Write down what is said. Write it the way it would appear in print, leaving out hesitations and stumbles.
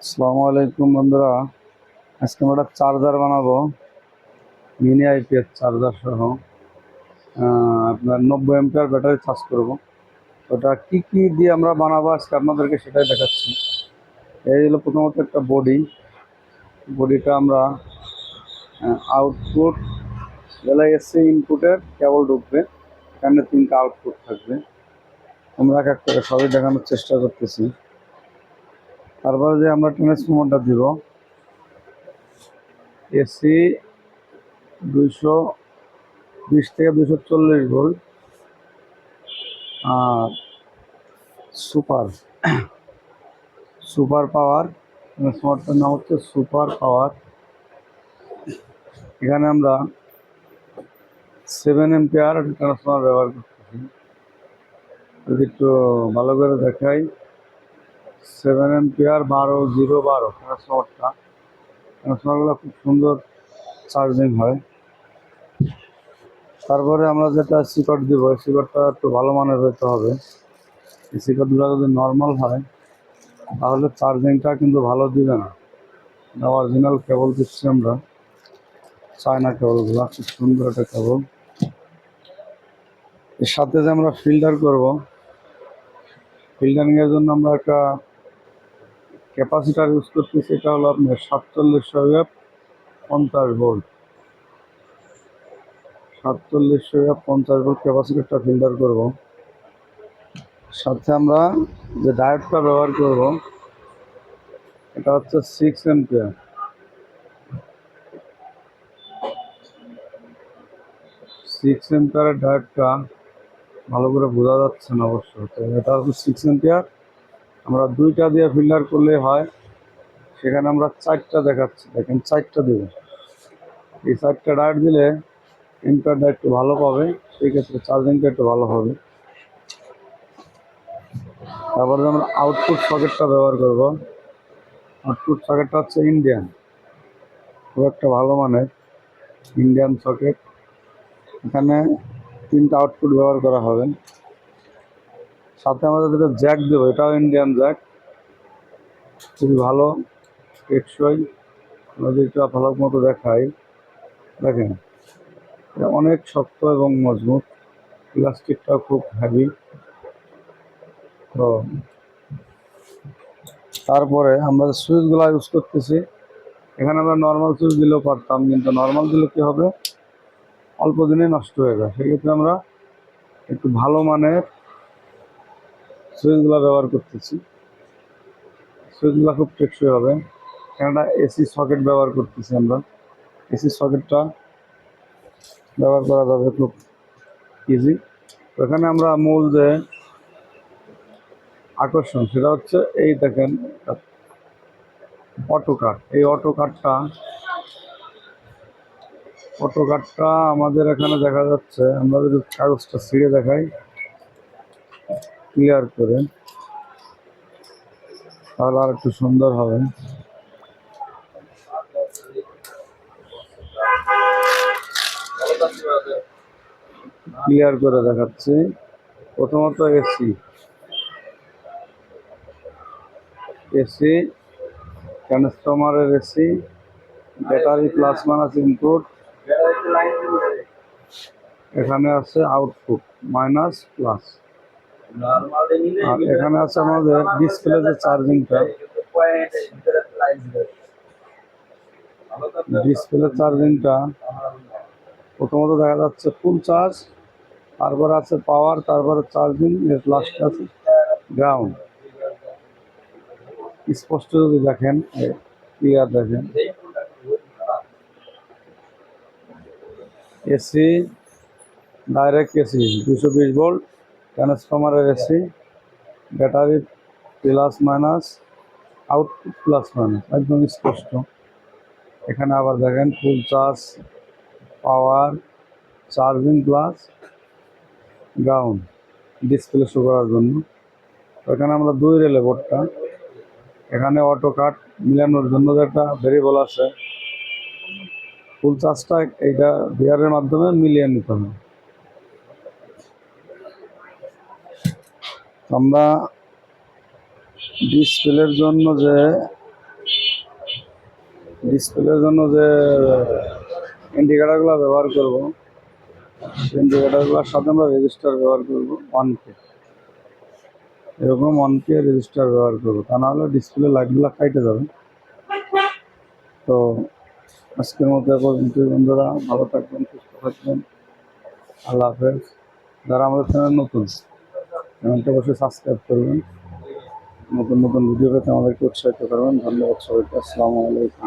আসসালামু আলাইকুম বন্ধুরা, আজকে আমরা একটা চার্জার বানাবো। মিনি আইপিএস চার্জার সহ আপনার 90 এম্পিয়ার ব্যাটারি চার্জ করব। ওটা কি কি দিয়ে আমরা বানাবো আজকে আপনাদেরকে সেটাই দেখাচ্ছি। এই হলো প্রথমত একটা বডিটা আমরা আউটপুট যেটা এসছে ইনপুটের কেবল ঢুকবে, এখানে 3টা আউটপুট থাকবে। আমরা এক এক করে সবই দেখানোর চেষ্টা করতেছি। তারপরে যে আমরা ট্রান্সফরমারটা দিব, এসি 220 থেকে 240 ভোল্ট, আর সুপার সুপার পাওয়ার ট্রান্সফরমারটার নাম হচ্ছে সুপার পাওয়ার। এখানে আমরা 7 এম্পিয়ার ট্রান্সফরমার ব্যবহার করতেছি। যদি একটু ভালো করে দেখাই, 7 এম্পিয়ার 12-0-12 ট্রান্সফরমারগুলো খুব সুন্দর চার্জিং হয়। তারপরে আমরা যেটা সিকট দিব, সিকটটা একটু ভালো মানের হতে হবে। এই সিকটগুলো যদি নর্মাল হয় তাহলে চার্জিংটা কিন্তু ভালো দিবে না। অরিজিনাল কেবল দিচ্ছি আমরা, চায়না কেবলগুলো, খুব সুন্দর একটা কেবল। এর সাথে যে আমরা ফিল্টার করব, ফিল্টারিংয়ের জন্য আমরা একটা ক্যাপাসিটার ইউজ করতেছি। এটা হলো আপনার 4750 ভোল্ট, 4750 ভোল্ট ক্যাপাসিটারটা ফিল্টার করব। সাথে আমরা যে ডায়োডটা ব্যবহার করব, এটা হচ্ছে 6 এম্পিয়ার। 6 এম্পিয়ারের ডায়োডটা ভালো করে বোঝা যাচ্ছে না অবশ্য, তো এটা হচ্ছে 6 এম্পিয়ার। আমরা 2টা দিয়ে ফিল্টার করলে হয়, সেখানে আমরা 4টা দেখাচ্ছি। দেখেন 4টা দেবো। এই 4টা ডায়োড দিলে এম্পিয়ারটা একটু ভালো পাবে, সেই ক্ষেত্রে চার্জিংটা একটু ভালো হবে। তারপরে আমরা আউটপুট সকেটটা ব্যবহার করব। আউটপুট সকেটটা হচ্ছে ইন্ডিয়ান, খুব একটা ভালো মানের ইন্ডিয়ান সকেট। এখানে 3টা আউটপুট ব্যবহার করা হবে। সাথে আমরা যেটা জ্যাক দেবো, এটাও ইন্ডিয়ান জ্যাক, খুবই ভালো টেকসই। আমরা যেটা ভালো মতো দেখাই, দেখেন এটা অনেক শক্ত এবং মজবুত, প্লাস্টিকটাও খুব হেভি। তো তারপরে আমরা সুইচগুলো ইউজ করতেছি, এখানে আমরা নর্মাল সুইচ দিলেও পারতাম, কিন্তু নর্মাল দিলে কী হবে, অল্প দিনে নষ্ট হয়ে যায়। সেক্ষেত্রে আমরা একটু ভালো মানের সুইচগুলো ব্যবহার করতেছি। সুইচগুলো খুব টেকসই হবে। এখানে এসি সকেট ব্যবহার করতেছি আমরা, এসি সকেটটা ব্যবহার করা যাবে খুব ইজি। তো এখানে আমরা মূল যে আকর্ষণ সেটা হচ্ছে এই দেখেন অটো কাট। এই অটো কাটটা আমাদের এখানে দেখা যাচ্ছে। আমরা যদি কাগজটা ছিঁড়ে দেখাই ক্লিয়ার করে, তাহলে আর একটু সুন্দর হবে। ক্লিয়ার করে দেখাচ্ছি। প্রথমত এসি ট্রান্সফরমারের AC, battery plus minus input, এখানে আছে আউটপুট মাইনাস প্লাস, আর এখানে আছে আমাদের ডিসপ্লে যে চার্জিংটা। ডিসপ্লে চার্জিংটা প্রথমত দেখা যাচ্ছে ফুল চার্জ, তারপরে আছে পাওয়ার, তারপরে চার্জিং, এর লাস্টে আছে গ্রাউন্ড। স্পষ্ট যদি দেখেন, ক্লিয়ার দেখেন। এসি ডাইরেক্ট এসি 220 ভোল্ট ট্রান্সফরমারের AC, battery plus minus, output plus minus, একদম স্পষ্ট। এখানে আবার দেখেন full charge, power, charging plus ground, display show করার জন্য। এখানে আমরা 2 রেলে বোর্ডটা, এখানে অটো কাট মিলানোর জন্য যে একটা ভেরিয়েবল আছে, ফুল চার্জটা এইটা বিয়ারের মাধ্যমে মিলিয়ে নিতে হবে। আমরা ডিসপ্লের জন্য যে ডিসপ্লের জন্য যে ইন্ডিকেটারগুলো ব্যবহার করব, ইন্ডিকেটারগুলোর সাথে আমরা রেজিস্টার ব্যবহার করব 1K, এরকম 1K রেজিস্টার ব্যবহার করবো, তা নাহলে ডিসপ্লে লাইটগুলো কাইটে যাবে। তো আজকের মতো এ পর্যন্ত বন্ধুরা, ভালো থাকবেন, সুস্থ থাকবেন, আল্লাহ হাফেজ। যারা আমাদের চ্যানেল নতুন, চ্যানেলটা অবশ্যই সাবস্ক্রাইব করবেন, নতুন নতুন ভিডিও পেতে আমাদেরকে উৎসাহিত করবেন। ধন্যবাদ সবাইকে, আসসালামু আলাইকুম।